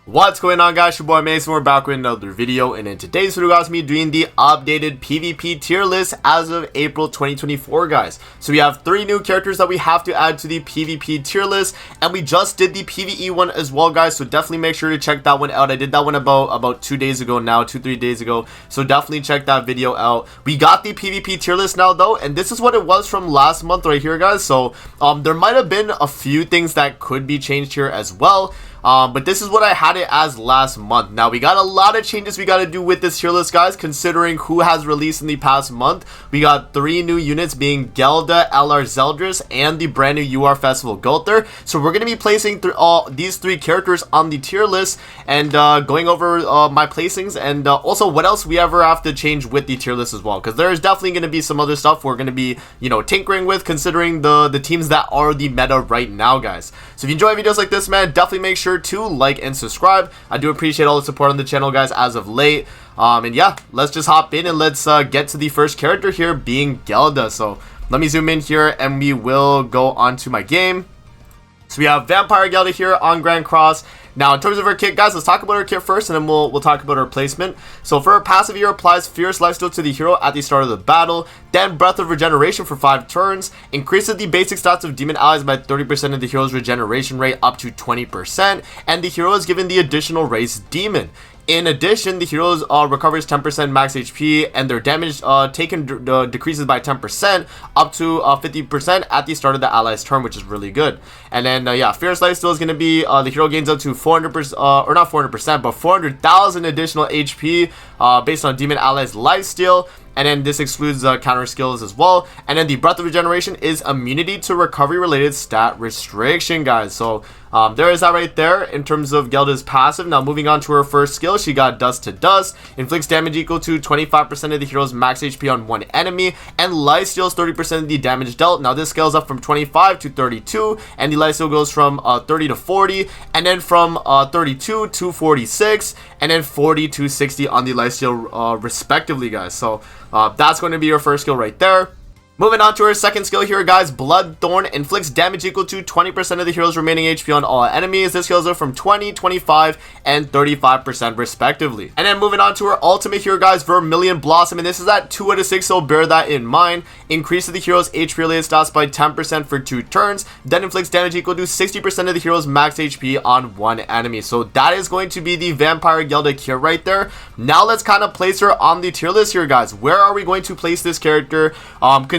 What's going on, guys? Your boy Mason. We're back with another video, and in today's video, guys, me doing the updated PvP tier list as of April 2024, guys. So we have 3 new characters that we have to add to the PvP tier list, and we just did the PvE one as well, guys. So definitely make sure to check that one out. I did that one about 2 days ago now, 2-3 days ago. So definitely check that video out. We got the PvP tier list now, though, and this is what it was from last month right here, guys. So there might have been a few things that could be changed here as well. But this is what I had it as last month. Now, we got a lot of changes we got to do with this tier list, guys, considering who has released in the past month. We got 3 new units being Gelda, Zeldis, and the brand new UR Festival Gother. So we're going to be placing these 3 characters on the tier list and going over my placings and also what else we ever have to change with the tier list as well. Because there is definitely going to be some other stuff we're going to be, tinkering with, considering the teams that are the meta right now, guys. So if you enjoy videos like this, man, definitely make sure to like and subscribe. I do appreciate all the support on the channel, guys, as of late. And yeah, let's just hop in and let's get to the first character here, being Gelda. So let me zoom in here and we will go on to my game. So we have Vampire Gelda here on Grand Cross. Now, in terms of her kit, guys, let's talk about her kit first, and then we'll talk about her placement. So for her passive here, applies Fierce Lifesteal to the hero at the start of the battle, then Breath of Regeneration for 5 turns, increases the basic stats of demon allies by 30% of the hero's regeneration rate up to 20%, and the hero is given the additional race Demon. In addition, the heroes recovers 10% max HP, and their damage taken decreases by 10% up to 50% at the start of the ally's turn, which is really good. And then, yeah, Fierce Lifesteal is going to be, the hero gains up to 400%, or not 400%, but 400,000 additional HP based on demon allies' lifesteal. And then this excludes counter skills as well. And then the Breath of Regeneration is immunity to recovery related stat restriction, guys. So there is that right there in terms of Gelda's passive. Now moving on to her first skill, she got Dust to Dust, inflicts damage equal to 25% of the hero's max HP on one enemy, and life steals 30% of the damage dealt. Now this scales up from 25 to 32, and the life steal goes from 30 to 40, and then from 32 to 46, and then 40 to 60 on the life steal respectively, guys. So that's going to be your first skill right there. Moving on to her second skill here, guys, Bloodthorn inflicts damage equal to 20% of the hero's remaining HP on all enemies. This scales up from 20, 25, and 35% respectively. And then moving on to her ultimate here, guys, Vermilion Blossom, and this is at 2 out of 6, so bear that in mind. Increases the hero's HP related stats by 10% for 2 turns, then inflicts damage equal to 60% of the hero's max HP on one enemy. So that is going to be the Vampire Gelda kit right there. Now let's kind of place her on the tier list here, guys. Where are we going to place this character?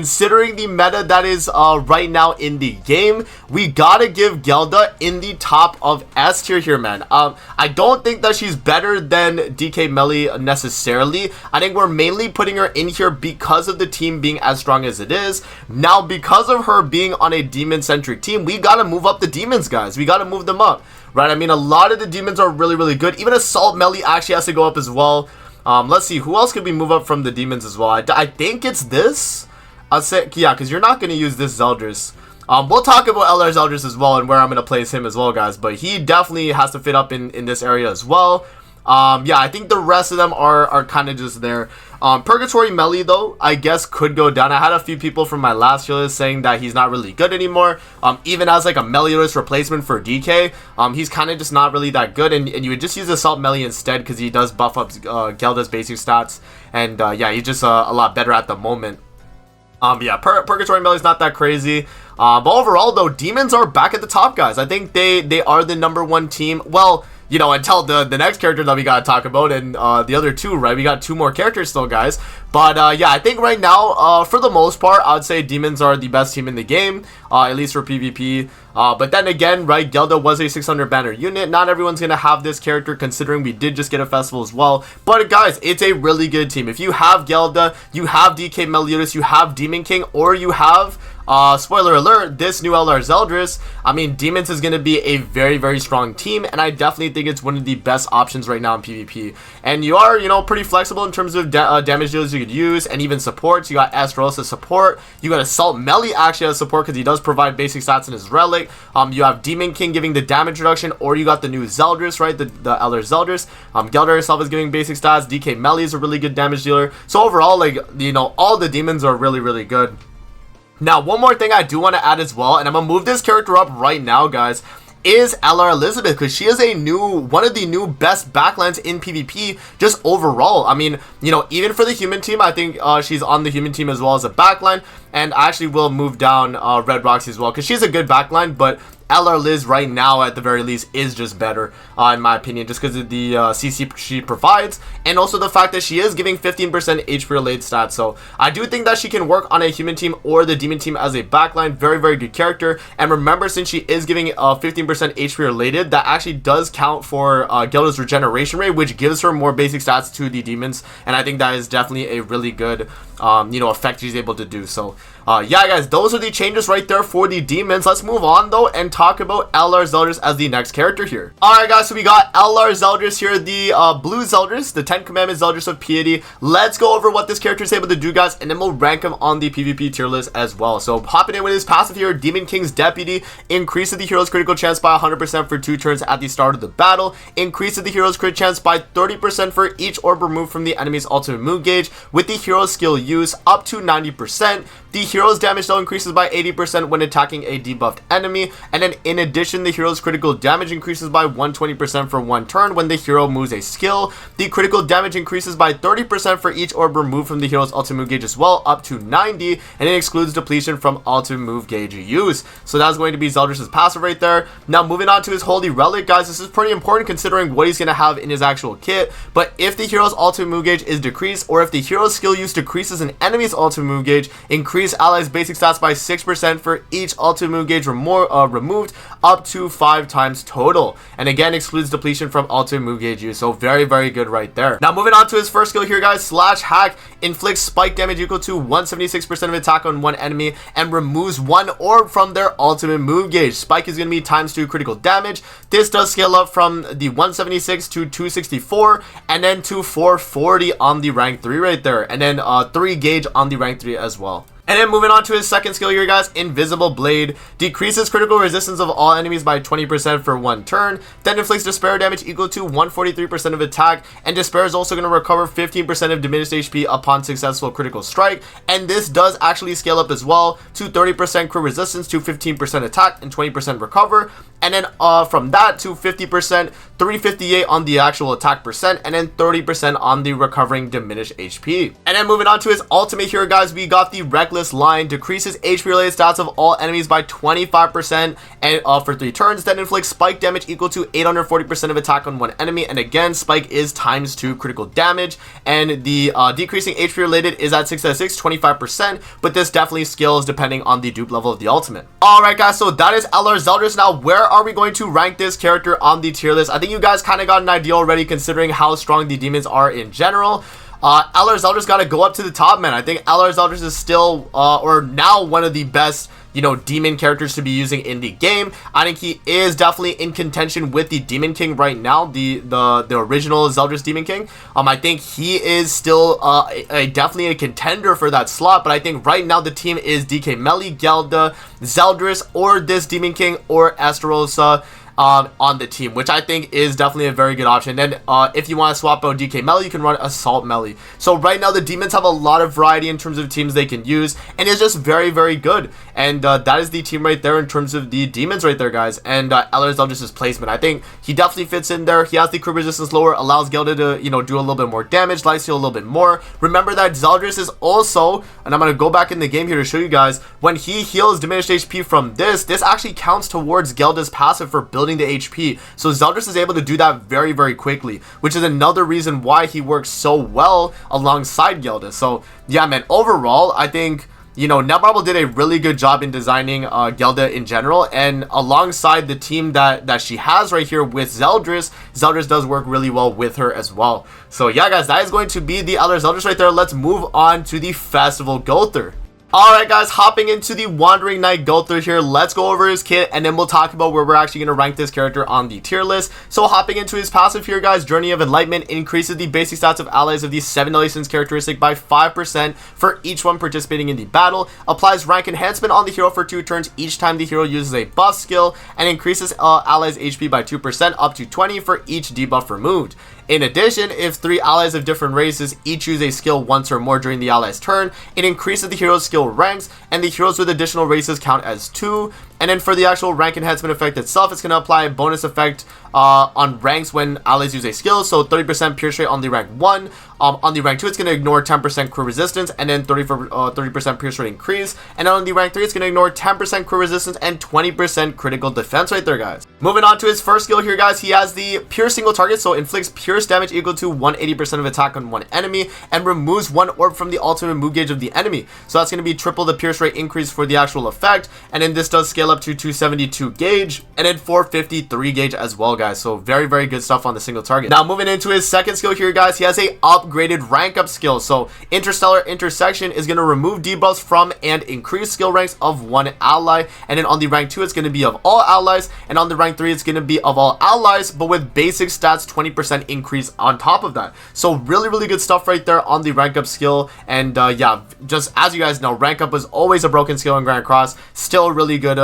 Considering the meta that is right now in the game, we gotta give Gelda in the top of S tier here, man. I don't think that she's better than DK Melly necessarily. I think we're mainly putting her in here because of the team being as strong as it is. Now, because of her being on a demon-centric team, we gotta move up the demons, guys. We gotta move them up, right? I mean, a lot of the demons are really, really good. Even Assault Melly actually has to go up as well. Let's see, who else could we move up from the demons as well? I think it's this. I'll say, yeah, because you're not going to use this Zeldis. We'll talk about Zeldis as well and where I'm going to place him as well, guys. But he definitely has to fit up in this area as well. Yeah, I think the rest of them are kind of just there. Purgatory Melly, though, I guess could go down. I had a few people from my last tier list saying that he's not really good anymore. Even as like a Meliodas replacement for DK, he's kind of just not really that good. And you would just use Assault Melly instead because he does buff up Gelda's basic stats. And yeah, he's just a lot better at the moment. Yeah, Purgatory Melly is not that crazy. But overall, though, demons are back at the top, guys. I think they are the #1 team. Well, until the next character that we gotta talk about, and the other 2, right? We got 2 more characters still, guys. But yeah, I think right now, for the most part, I would say demons are the best team in the game, at least for PvP. But then again, right, Gelda was a 600 banner unit. Not everyone's gonna have this character, considering we did just get a festival as well. But guys, it's a really good team. If you have Gelda, you have DK Meliodas, you have Demon King, or you have spoiler alert, this new Zeldis, I mean, demons is going to be a very, very strong team, and I definitely think it's one of the best options right now in PvP. And you are, pretty flexible in terms of damage dealers you could use, and even supports. You got Astaroth as support, you got Assault Melly actually as support because he does provide basic stats in his relic. You have Demon King giving the damage reduction, or you got the new Zeldis, right, the Zeldis. Gelda herself is giving basic stats. DK Melly is a really good damage dealer. So overall, like, all the demons are really, really good. Now, one more thing I do want to add as well, and I'm going to move this character up right now, guys, is LR Elizabeth, because she is one of the new best backlines in PvP just overall. I mean, you know, even for the human team, I think she's on the human team as well as a backline, and I actually will move down Red Roxy as well, because she's a good backline, but LR Liz right now at the very least is just better in my opinion, just because of the CC she provides, and also the fact that she is giving 15% HP related stats. So I do think that she can work on a human team or the demon team as a backline. Very, very good character. And remember, since she is giving 15% HP related, that actually does count for Gelda's regeneration rate, which gives her more basic stats to the demons, and I think that is definitely a really good you know, effect she's able to do. So yeah guys, those are the changes right there for the demons. Let's move on though and talk about LR Zeldis as the next character here. Alright guys, so we got LR Zeldis here, the blue Zeldis, the 10 commandment Zeldis of piety. Let's go over what this character is able to do, guys, and then we'll rank him on the PvP tier list as well. So hopping in with his passive here, Demon King's Deputy, increases the hero's critical chance by 100% for 2 turns at the start of the battle, increases the hero's crit chance by 30% for each orb removed from the enemy's ultimate move gauge with the hero's skill use up to 90%. The hero's damage though increases by 80% when attacking a debuffed enemy, and then in addition, the hero's critical damage increases by 120% for 1 turn when the hero moves a skill. The critical damage increases by 30% for each orb removed from the hero's ultimate move gauge as well, up to 90, and it excludes depletion from ultimate move gauge use. So that's going to be Zeldris' passive right there. Now moving on to his holy relic, guys, this is pretty important considering what he's going to have in his actual kit. But if the hero's ultimate move gauge is decreased, or if the hero's skill use decreases an enemy's ultimate move gauge, increase allies basic stats by 6% for each ultimate move gauge removed, up to 5 times total, and again excludes depletion from ultimate move gauge use. So very, very good right there. Now moving on to his first skill here, guys, slash hack, inflicts spike damage equal to 176% of attack on one enemy and removes 1 orb from their ultimate move gauge. Spike is going to be ×2 critical damage. This does scale up from the 176 to 264 and then to 440 on the rank 3 right there, and then 3 gauge on the rank 3 as well. And then moving on to his second skill here, guys, Invisible Blade, decreases critical resistance of all enemies by 20% for 1 turn, then inflicts despair damage equal to 143% of attack, and despair is also going to recover 15% of diminished HP upon successful critical strike, and this does actually scale up as well to 30% crit resistance to 15% attack and 20% recover, and then from that to 50%, 358 on the actual attack percent, and then 30% on the recovering diminished HP. And then moving on to his ultimate here, guys, we got the Reckless Line, decreases HP related stats of all enemies by 25% and for 3 turns, then inflicts spike damage equal to 840% of attack on one enemy, and again spike is ×2 critical damage, and the decreasing HP related is at 6/6, 25%, but this definitely scales depending on the dupe level of the ultimate. Alright guys, so that is LR Zeldis. Now where are we going to rank this character on the tier list? I think you guys kind of got an idea already considering how strong the demons are in general. LR Zeldis got to go up to the top, man. I think LR Zeldis is still or now one of the best, you know, demon characters to be using in the game. I think he is definitely in contention with the Demon King right now, the original Zeldris Demon King. I think he is still definitely a contender for that slot, but I think right now the team is DK Melly, Gelda, Zeldris, or this Demon King, or Esterosa on the team, which I think is definitely a very good option. Then if you want to swap out DK Melly, you can run Assault Melly. So right now the demons have a lot of variety in terms of teams they can use, and it's just very, very good. And that is the team right there in terms of the demons right there, guys. And LR Zeldris' placement, I think he definitely fits in there. He has the crit resistance lower, allows Gelda to, you know, do a little bit more damage, lifesteal a little bit more. Remember that Zeldris is also, and I'm going to go back in the game here to show you guys, when he heals diminished HP from this actually counts towards Gelda's passive for building the HP. So Zeldris is able to do that very, very quickly, which is another reason why he works so well alongside Gelda. So yeah, man, overall I think, you know, Netmarble did a really good job in designing Gelda in general, and alongside the team that she has right here with Zeldris does work really well with her as well. So yeah guys, that is going to be the LR Zeldris right there. Let's move on to the Festival Gother. Alright guys, hopping into the Wandering Knight Gother here, let's go over his kit and then we'll talk about where we're actually going to rank this character on the tier list. So hopping into his passive here, guys, Journey of Enlightenment, increases the basic stats of allies of the 7 license characteristic by 5% for each one participating in the battle, applies rank enhancement on the hero for 2 turns each time the hero uses a buff skill, and increases allies HP by 2% up to 20 for each debuff removed. In addition, if 3 allies of different races each use a skill once or more during the ally's turn, it increases the hero's skill ranks, and the heroes with additional races count as 2. And then for the actual rank enhancement effect itself, it's going to apply a bonus effect on ranks when allies use a skill. So 30% pierce rate on the rank 1. On the rank 2, it's going to ignore 10% crew resistance and then 30% pierce rate increase. And then on the rank 3, it's going to ignore 10% crew resistance and 20% critical defense right there, guys. Moving on to his first skill here, guys, he has the pierce single target. So inflicts pierce damage equal to 180% of attack on one enemy and removes one orb from the ultimate move gauge of the enemy. So that's going to be triple the pierce rate increase for the actual effect. And then this does scale up to 272 gauge and then 453 gauge as well, guys. So very, very good stuff on the single target. Now moving into his second skill here, guys, he has a upgraded rank up skill. So interstellar intersection is going to remove debuffs from and increase skill ranks of one ally. And then on the rank 2, it's going to be of all allies. And on the rank 3, it's going to be of all allies, but with basic stats 20% increase on top of that. So really, really good stuff right there on the rank up skill. And yeah, just as you guys know, rank up was always a broken skill in Grand Cross. Still really good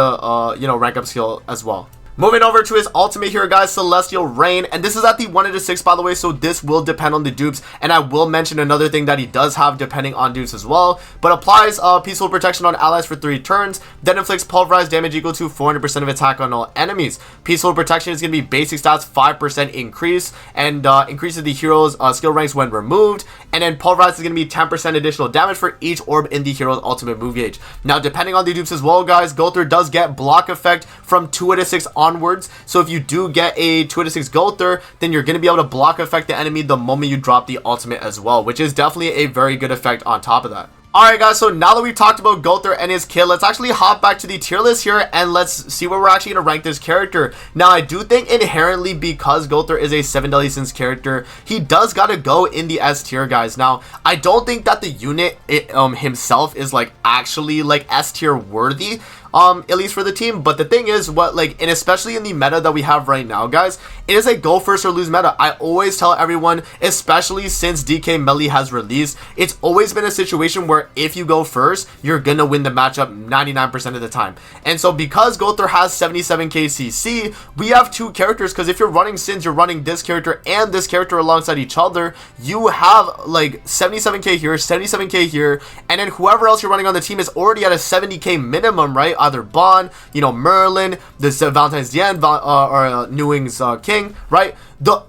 you know, rank up skill as well. Moving over to his ultimate here, guys, Celestial Rain, and this is at the 1/6, by the way, so this will depend on the dupes, and I will mention another thing that he does have depending on dupes as well, but applies peaceful protection on allies for 3 turns, then inflicts pulverized damage equal to 400% of attack on all enemies. Peaceful protection is going to be basic stats 5% increase, and increases the hero's skill ranks when removed, and then pulverized is going to be 10% additional damage for each orb in the hero's ultimate move gauge. Now, depending on the dupes as well, guys, Gother does get block effect from 2/6 onwards. So if you do get a 2/6 Gother, then you're going to be able to block effect the enemy the moment you drop the ultimate as well, which is definitely a very good effect on top of that. Alright, guys, so now that we've talked about Gother and his kit, let's actually hop back to the tier list here and let's see where we're actually going to rank this character. Now, I do think inherently, because Gother is a 7 Deadly Sins character, he does got to go in the S tier, guys. Now, I don't think that the unit himself is like actually like S tier worthy, at least for the team. But the thing is, and especially in the meta that we have right now, guys, it is a go first or lose meta. I always tell everyone, especially since DK Melee has released, it's always been a situation where if you go first, you're gonna win the matchup 99% of the time. And so because Gother has 77k CC, we have 2 characters, because if you're running Sins, you're running this character and this character alongside each other. You have like 77k here, 77k here, and then whoever else you're running on the team is already at a 70k minimum, right? Either Bond, you know, Merlin, this Valentine's Diane, or New Wings King, right?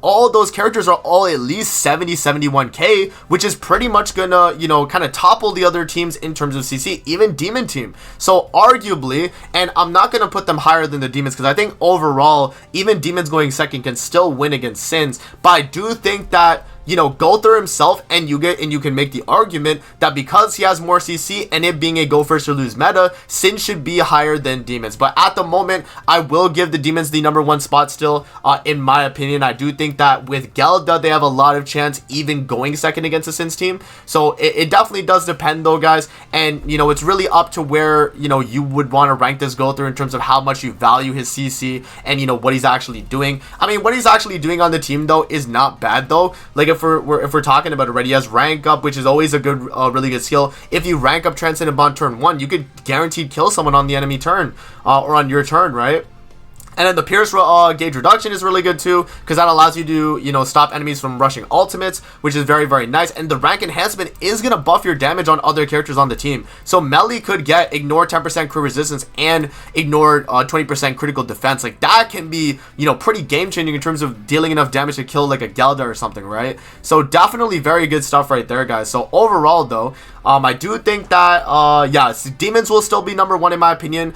All those characters are all at least 70, 71k, which is pretty much gonna, you know, kind of topple the other teams in terms of CC, even Demon Team. So arguably, and I'm not gonna put them higher than the Demons, because I think overall, even Demons going second can still win against Sins, but I do think that, you know, Gother himself, and you can make the argument that because he has more CC and it being a go first or lose meta, Sin should be higher than Demons. But at the moment, I will give the Demons the #1 spot still, in my opinion. I do think that with Gelda, they have a lot of chance even going second against the Sins team. So it definitely does depend though, guys. And, you know, it's really up to where, you know, you would want to rank this Gother in terms of how much you value his CC and, you know, what he's actually doing. I mean, what he's actually doing on the team though is not bad though. Like, if we're talking about it already, he has rank up, which is always a good, really good skill. If you rank up Transcendent Bond turn 1, you could guaranteed kill someone on the enemy turn, or on your turn, right? And then the Pierce gauge reduction is really good too, because that allows you to, you know, stop enemies from rushing ultimates, which is very, very nice. And the rank enhancement is going to buff your damage on other characters on the team. So Melee could get ignore 10% crew resistance and ignore 20% critical defense. Like, that can be, you know, pretty game changing in terms of dealing enough damage to kill like a Gelda or something, right? So definitely very good stuff right there, guys. So overall though, I do think that, yeah, Demons will still be #1 in my opinion,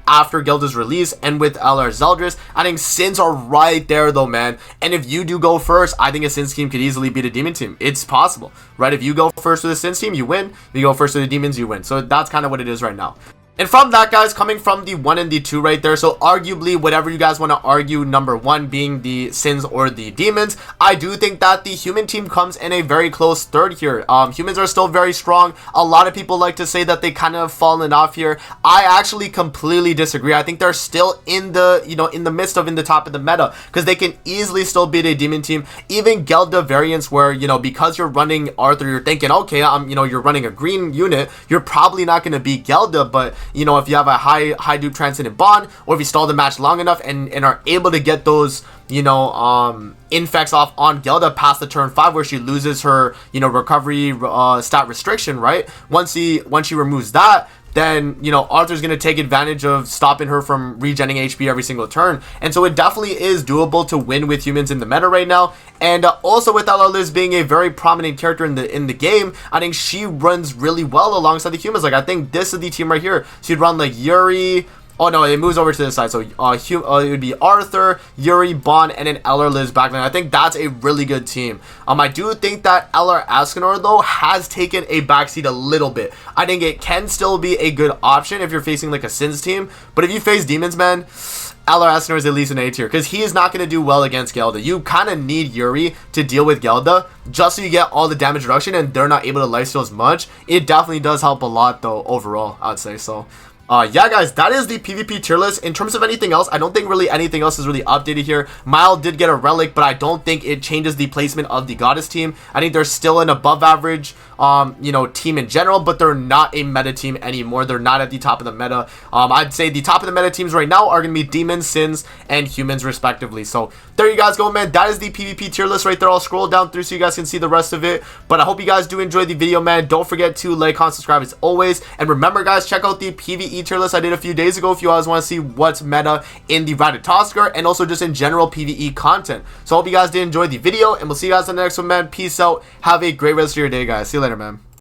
after Gelda's release, and with LR Zeldis. I think Sins are right there though, man. And if you do go first, I think a Sins team could easily beat a Demon team. It's possible, right? If you go first with a Sins team, you win. If you go first with the Demons, you win. So that's kind of what it is right now. And from that, guys, coming from the 1 and the 2 right there, so arguably, whatever you guys want to argue, #1 being the Sins or the Demons, I do think that the human team comes in a very close third here. Humans are still very strong. A lot of people like to say that they kind of fallen off here. I actually completely disagree. I think they're still in the, you know, in the midst of in the top of the meta, because they can easily still beat a Demon team. Even Gelda variants where, you know, because you're running Arthur, you're thinking, okay, you know, you're running a green unit, you're probably not going to beat Gelda, but you know, if you have a high dupe Transcendent Bond, or if you stall the match long enough and are able to get those, you know, infects off on Gelda past the turn 5, where she loses her, you know, recovery stat restriction, right? Once she removes that, then, you know, Arthur's going to take advantage of stopping her from regenning HP every single turn. And so it definitely is doable to win with humans in the meta right now. And also with Liz being a very prominent character in the game, I think she runs really well alongside the humans. Like, I think this is the team right here. So you'd run like Yuri. Oh no, it moves over to the side. So it would be Arthur, Yuri, Bond, and then Liz backline. I think that's a really good team. I do think that Ascanor though has taken a backseat a little bit. I think it can still be a good option if you're facing like a Sins team. But if you face demons, man, Ascanor is at least an A tier, because he is not going to do well against Gelda. You kind of need Yuri to deal with Gelda just so you get all the damage reduction and they're not able to lifesteal as much. It definitely does help a lot though overall, I'd say. So yeah, guys, that is the PvP tier list. In terms of anything else, I don't think really anything else is really updated here. Mile did get a relic, but I don't think it changes the placement of the Goddess team. I think they're still an above average, you know, team in general, but they're not a meta team anymore. They're not at the top of the meta. I'd say the top of the meta teams right now are going to be demons, sins, and humans respectively. So there you guys go, man. That is the PvP tier list right there. I'll scroll down through so you guys can see the rest of it. But I hope you guys do enjoy the video, man. Don't forget to like, comment, subscribe as always. And remember, guys, check out the PvE tier list I did a few days ago if you guys want to see what's meta in the Ratatoskr and also just in general PvE content. So I hope you guys did enjoy the video, and we'll see you guys in the next one, man. Peace out. Have a great rest of your day, guys. See you later, man.